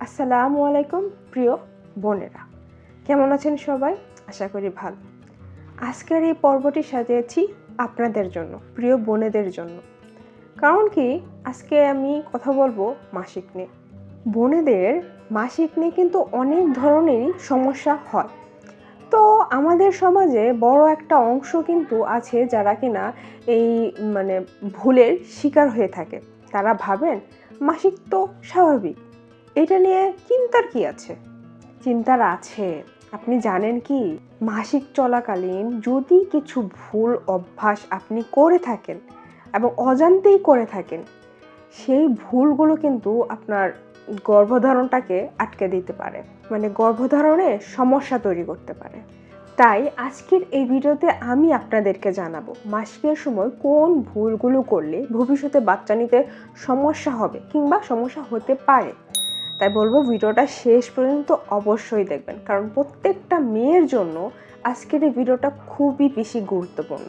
আসসালামু আলাইকুম প্রিয় বোনেরা, কেমন আছেন সবাই? আশা করি ভালো। আজকের এই পর্বটি সাজিয়েছি আপনাদের জন্য, প্রিয় বোনেদের জন্য। কারণ কি, আজকে আমি কথা বলবো মাসিক নিয়ে। বোনেদের মাসিক নিয়ে কিন্তু অনেক ধরনেরই সমস্যা হয়। তো আমাদের সমাজে বড় একটা অংশ কিন্তু আছে যারা কিনা এই ভুলের শিকার হয়ে থাকে। তারা ভাবেন মাসিক তো স্বাভাবিক, এটা নিয়ে চিন্তার কি আছে? চিন্তার আছে। আপনি জানেন কি, মাসিক চলাকালীন যদি কিছু ভুল অভ্যাস আপনি করে থাকেন এবং অজান্তেই করে থাকেন, সেই ভুলগুলো কিন্তু আপনার গর্ভধারণটাকে আটকে দিতে পারে, গর্ভধারণে সমস্যা তৈরি করতে পারে। তাই আজকের এই ভিডিওতে আমি আপনাদেরকে জানাবো মাসিকের সময় কোন ভুলগুলো করলে ভবিষ্যতে বাচ্চা নিতে সমস্যা হবে কিংবা সমস্যা হতে পারে। তাই বলবো ভিডিওটা শেষ পর্যন্ত অবশ্যই দেখবেন, কারণ প্রত্যেকটা মেয়ের জন্য আজকের এই ভিডিওটা খুবই বেশি গুরুত্বপূর্ণ।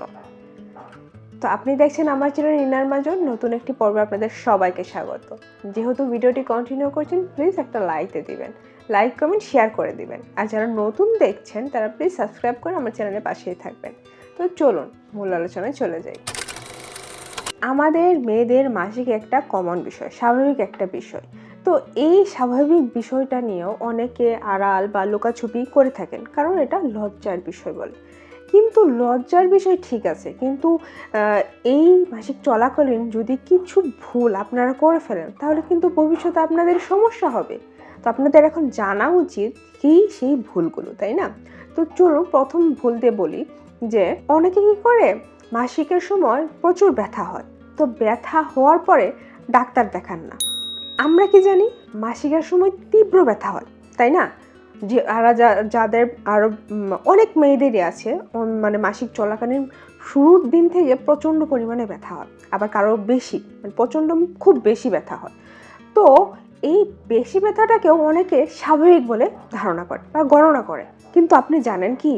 তো আপনি দেখছেন আমার চ্যানেল ইনার মাজন, নতুন একটি পর্বে আপনাদের সবাইকে স্বাগত। যেহেতু ভিডিওটি কন্টিনিউ করছেন, প্লিজ একটা লাইক দিয়ে দিবেন, লাইক কমেন্ট শেয়ার করে দিবেন। আর যারা নতুন দেখছেন তারা প্লিজ সাবস্ক্রাইব করে আমার চ্যানেলের পাশেই থাকবেন। তো চলুন মূল আলোচনায় চলে যাই। আমাদের মেয়েদের মাসিক একটা কমন বিষয়, স্বাভাবিক একটা বিষয়। তো এই স্বাভাবিক বিষয়টা নিয়েও অনেকে আড়াল বা লুকাছুপি করে থাকেন, কারণ এটা লজ্জার বিষয় বলে। কিন্তু লজ্জার বিষয় ঠিক আছে, কিন্তু এই মাসিক চলাকালীন যদি কিছু ভুল আপনারা করে ফেলেন, তাহলে কিন্তু ভবিষ্যতে আপনাদের সমস্যা হবে। তো আপনাদের এখন জানা উচিত কি সেই ভুলগুলো, তাই না? তো চলুন প্রথম ভুল দিয়ে বলি যে অনেকে কি করে, মাসিকের সময় প্রচুর ব্যথা হয়, তো ব্যথা হওয়ার পরে ডাক্তার দেখান না। আমরা কি জানি মাসিকের সময় তীব্র ব্যথা হয়, তাই না? যে যাদের আরো অনেক মেয়েদেরই আছে, মাসিক চলাকালীন শুরুর দিন থেকে প্রচণ্ড পরিমাণে ব্যথা হয়, আবার কারো বেশি, প্রচণ্ড খুব বেশি ব্যথা হয়। তো এই বেশি ব্যথাটাকেও অনেকে স্বাভাবিক বলে ধারণা করে বা গণনা করে। কিন্তু আপনি জানেন কি,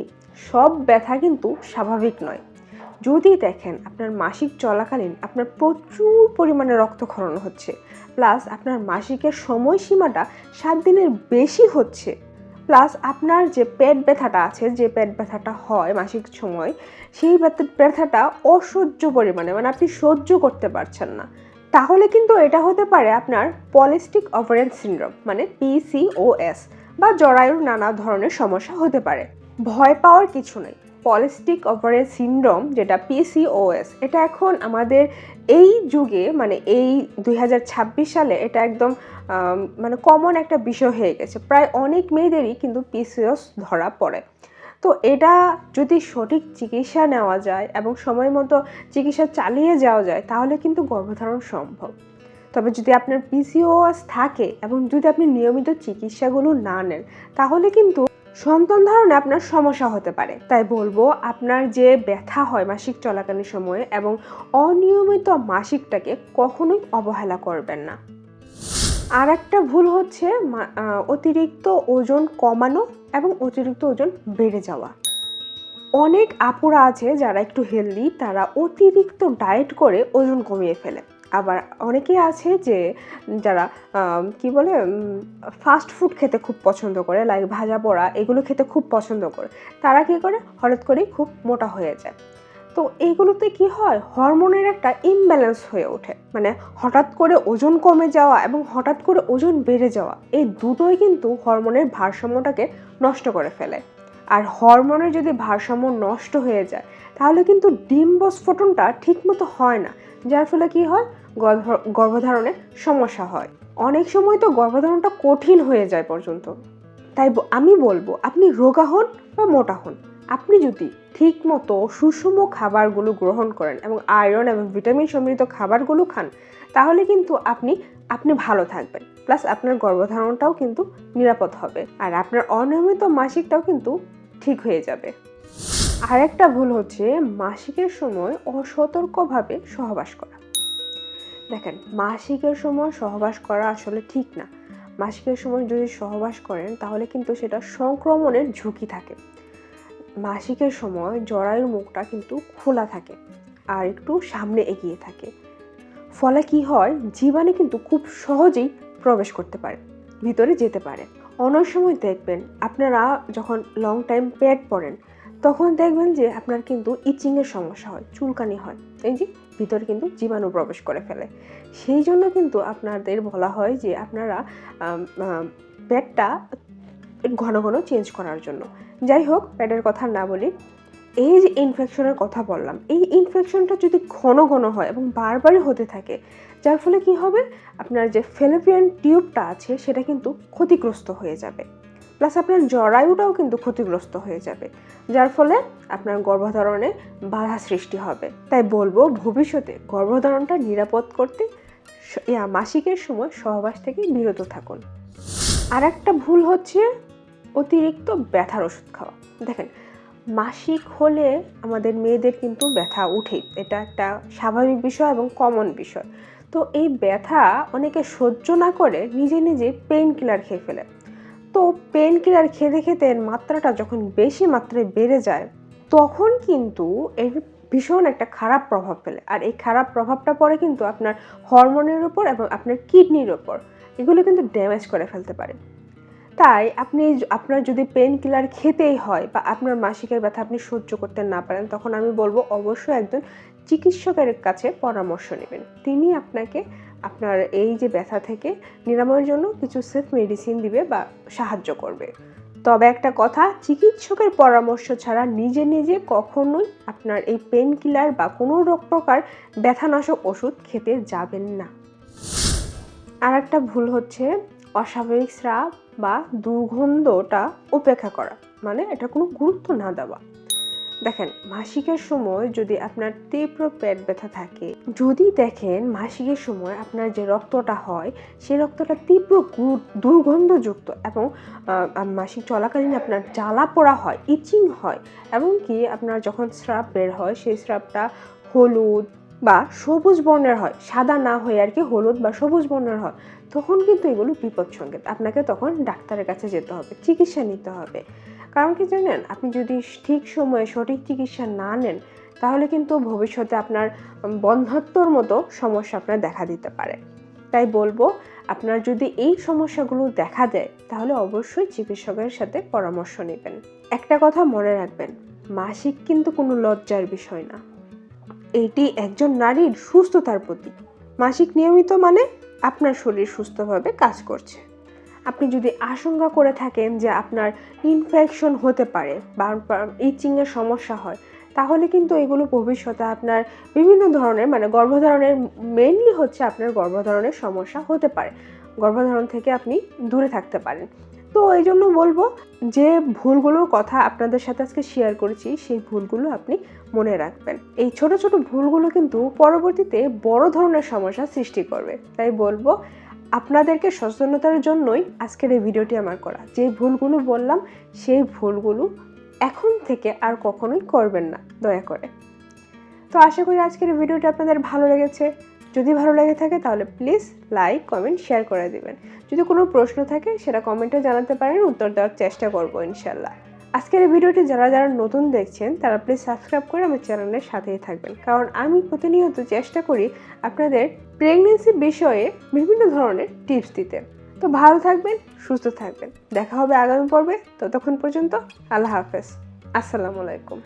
সব ব্যথা কিন্তু স্বাভাবিক নয়। যদি দেখেন আপনার মাসিক চলাকালীন আপনার প্রচুর পরিমাণে রক্তক্ষরণ হচ্ছে, প্লাস আপনার মাসিকের সময়সীমাটা 7 দিনের বেশি হচ্ছে, প্লাস আপনার যে পেট ব্যথাটা আছে, যে পেট ব্যথাটা হয় মাসিক সময়, সেই ব্যথাটা অসহ্য পরিমাণে, আপনি সহ্য করতে পারছেন না, তাহলে কিন্তু এটা হতে পারে আপনার পলিস্টিক ওভারিয়ান সিনড্রোম, PCOS, বা জরায়ুর নানা ধরনের সমস্যা হতে পারে। ভয় পাওয়ার কিছু নেই। পলিস্টিক ওভারিয়ান সিনড্রোম, যেটা PCOS, এটা এখন আমাদের এই যুগে, এই 2026 সালে এটা একদম কমন একটা বিষয় হয়ে গেছে। প্রায় অনেক মেয়েদেরই কিন্তু PCOS ধরা পড়ে। তো এটা যদি সঠিক চিকিৎসা নেওয়া যায় এবং সময় মতো চিকিৎসা চালিয়ে যাওয়া যায়, তাহলে কিন্তু গর্ভধারণ সম্ভব। তবে যদি আপনার PCOS থাকে এবং যদি আপনি নিয়মিত চিকিৎসাগুলো না নেন, তাহলে কিন্তু সন্তান ধারণে আপনার সমস্যা হতে পারে। তাই বলবো, আপনার যে ব্যথা হয় মাসিক চলাকালীন সময়ে এবং অনিয়মিত মাসিকটাকে কখনোই অবহেলা করবেন না। আর একটা ভুল হচ্ছে অতিরিক্ত ওজন কমানো এবং অতিরিক্ত ওজন বেড়ে যাওয়া। অনেক আপুরা আছে যারা একটু হেলদি, তারা অতিরিক্ত ডায়েট করে ওজন কমিয়ে ফেলে। আবার অনেকে আছে যে যারা কি বলে, ফাস্ট ফুড খেতে খুব পছন্দ করে, লাইক ভাজা পোড়া, এগুলো খেতে খুব পছন্দ করে। তারা কি করে, হঠাৎ করেই খুব মোটা হয়ে যায়। তো এইগুলোতে কি হয়, হরমোনের একটা ইমব্যালেন্স হয়ে ওঠে, হঠাৎ করে ওজন কমে যাওয়া এবং হঠাৎ করে ওজন বেড়ে যাওয়া, এই দুটোই কিন্তু হরমোনের ভারসাম্যটাকে নষ্ট করে ফেলে। আর হরমোনের যদি ভারসাম্য নষ্ট হয়ে যায়, তাহলে কিন্তু ডিম্বস্ফোটনটা ঠিকমতো হয় না, যার ফলে কি হয়, গর্ভধারণের সমস্যা হয়। অনেক সময় তো গর্ভধারণটা কঠিন হয়ে যায় পর্যন্ত। তাই আমি বলবো, আপনি রোগা হন বা মোটা হন, আপনি যদি ঠিকমতো সুষম খাবারগুলো গ্রহণ করেন এবং আয়রন এবং ভিটামিন সমৃদ্ধ খাবারগুলো খান, তাহলে কিন্তু আপনি ভালো থাকবেন, প্লাস আপনার গর্ভধারণটাও কিন্তু নিরাপদ হবে, আর আপনার অনিয়মিত মাসিকটাও কিন্তু ঠিক হয়ে যাবে। আর একটা ভুল হচ্ছে মাসিকের সময় অসতর্কভাবে সহবাস করা। দেখেন, মাসিকের সময় সহবাস করা আসলে ঠিক না। মাসিকের সময় যদি সহবাস করেন, তাহলে কিন্তু সেটা সংক্রমণের ঝুঁকি থাকে। মাসিকের সময় জরায়ুর মুখটা কিন্তু খোলা থাকে আর একটু সামনে এগিয়ে থাকে, ফলে কি হয়, জীবাণু কিন্তু খুব সহজেই প্রবেশ করতে পারে। ভিতরে যেতে পারে। অনেক সময় দেখবেন আপনারা যখন লং টাইম প্যাড পরেন তখন দেখবেন যে আপনার কিন্তু ইচিংয়ের সমস্যা হয়, চুলকানি হয়, এই যে ভিতরে কিন্তু জীবাণু প্রবেশ করে ফেলে। সেই জন্য কিন্তু আপনাদের বলা হয় যে আপনারা প্যাডটা ঘন ঘন চেঞ্জ করার জন্য। যাই হোক, প্যাডের কথা না বলি, এই যে ইনফেকশনের কথা বললাম, এই ইনফেকশনটা যদি ঘন ঘন হয় এবং বারবারই হতে থাকে, যার ফলে কি হবে, আপনার যে ফ্যালোপিয়ান টিউবটা আছে সেটা কিন্তু ক্ষতিগ্রস্ত হয়ে যাবে, প্লাস আপনার জরায়ুটাও কিন্তু ক্ষতিগ্রস্ত হয়ে যাবে, যার ফলে আপনার গর্ভধারণে বাধা সৃষ্টি হবে। তাই বলবো, ভবিষ্যতে গর্ভধারণটা নিরাপদ করতে মাসিকের সময় সহবাস থেকে বিরত থাকুন। আর একটা ভুল হচ্ছে অতিরিক্ত ব্যথার ওষুধ খাওয়া। দেখেন, মাসিক হলে আমাদের মেয়েদের কিন্তু ব্যথা উঠেই, এটা একটা স্বাভাবিক বিষয় এবং কমন বিষয়। তো এই ব্যথা অনেকে সহ্য না করে নিজে নিজে পেইন কিলার খেয়ে ফেলে। তো পেইন কিলার খেতে খেতে এর মাত্রাটা যখন বেশি মাত্রায় বেড়ে যায়, তখন কিন্তু এর ভীষণ একটা খারাপ প্রভাব ফেলে। আর এই খারাপ প্রভাবটা পড়ে কিন্তু আপনার হরমোনের উপর এবং আপনার কিডনির ওপর, এগুলো কিন্তু ড্যামেজ করে ফেলতে পারে। তাই আপনার যদি পেইন কিলার খেতেই হয় বা আপনার মাসিকের ব্যথা আপনি সহ্য করতে না পারেন, তখন আমি বলবো অবশ্যই একজন চিকিৎসকের কাছে পরামর্শ নেবেন। তিনি আপনাকে আপনার এই যে ব্যথা থেকে নিরাময়ের জন্য কিছু সেফ মেডিসিন দিবে বা সাহায্য করবে। তবে একটা কথা, চিকিৎসকের পরামর্শ ছাড়া নিজে নিজে কখনোই আপনার এই পেইন কিলার বা কোনো প্রকার ব্যথানাশক ওষুধ খেতে যাবেন না। আর একটা ভুল হচ্ছে অস্বাভাবিক স্রাব বা দুর্গন্ধটা উপেক্ষা করা, মানে এটা কোনো গুরুত্ব না দেওয়া। দেখেন, মাসিকের সময় যদি আপনার তীব্র পেট ব্যথা থাকে, যদি দেখেন মাসিকের সময় আপনার যে রক্তটা হয় সেই রক্তটা তীব্র দুর্গন্ধযুক্ত এবং মাসিক চলাকালীন আপনার জ্বালা পোড়া হয়, ইচিং হয়, এবং কি আপনার যখন স্রাব বের হয় সেই স্রাবটা হলুদ বা সবুজ বর্ণের হয়, সাদা না হয়ে আর কি হলুদ বা সবুজ বর্ণের হয়, তখন কিন্তু এগুলো বিপদ সংকেত। আপনাকে তখন ডাক্তারের কাছে যেতে হবে, চিকিৎসা নিতে হবে। কারণ কি জানেন, আপনি যদি ঠিক সময়ে সঠিক চিকিৎসা না নেন, তাহলে কিন্তু ভবিষ্যতে আপনার বন্ধ্যাত্বর মতো সমস্যা আপনার দেখা দিতে পারে। তাই বলবো, আপনার যদি এই সমস্যাগুলো দেখা দেয় তাহলে অবশ্যই চিকিৎসকের সাথে পরামর্শ নেবেন। একটা কথা মনে রাখবেন, মাসিক কিন্তু কোনো লজ্জার বিষয় না, এটি একজন নারীর সুস্থতার প্রতীক। মাসিক নিয়মিত মানে আপনার শরীর সুস্থভাবে কাজ করছে। আপনি যদি আশঙ্কা করে থাকেন যে আপনার ইনফেকশন হতে পারে বা ইচিংয়ের সমস্যা হয়, তাহলে কিন্তু এগুলো ভবিষ্যতে আপনার বিভিন্ন ধরনের, মানে গর্ভধারণের মেইনলি হচ্ছে আপনার গর্ভধারণের সমস্যা হতে পারে, গর্ভধারণ থেকে আপনি দূরে থাকতে পারেন। তো এই জন্য বলবো, যে ভুলগুলোর কথা আপনাদের সাথে আজকে শেয়ার করেছি সেই ভুলগুলো আপনি মনে রাখবেন। এই ছোট ছোট ভুলগুলো কিন্তু পরবর্তীতে বড় ধরনের সমস্যা সৃষ্টি করবে। তাই বলবো, আপনাদেরকে সচেতনতার জন্যই আজকের এই ভিডিওটি আমার করা। যে ভুলগুলো বললাম সেই ভুলগুলো এখন থেকে আর কখনোই করবেন না, দয়া করে। তো আশা করি আজকের এই ভিডিওটি আপনাদের ভালো লেগেছে। যদি ভালো লেগে থাকে তাহলে প্লিজ লাইক, কমেন্ট, শেয়ার করে দিবেন। যদি কোনো প্রশ্ন থাকে সেটা কমেন্টে জানাতে পারেন, উত্তর দেওয়ার চেষ্টা করব ইনশাল্লাহ। আজকের এই ভিডিওটি যারা যারা নতুন দেখছেন তারা প্লিজ সাবস্ক্রাইব করে আমার চ্যানেলের সাথেই থাকবেন, কারণ আমি প্রতিনিয়ত চেষ্টা করি আপনাদের প্রেগন্যান্সি বিষয়ে বিভিন্ন ধরনের টিপস দিতে। তো ভালো থাকবেন, সুস্থ থাকবেন। দেখা হবে আগামী পর্বে। ততক্ষণ পর্যন্ত আল্লাহ হাফেজ, আসসালামু আলাইকুম।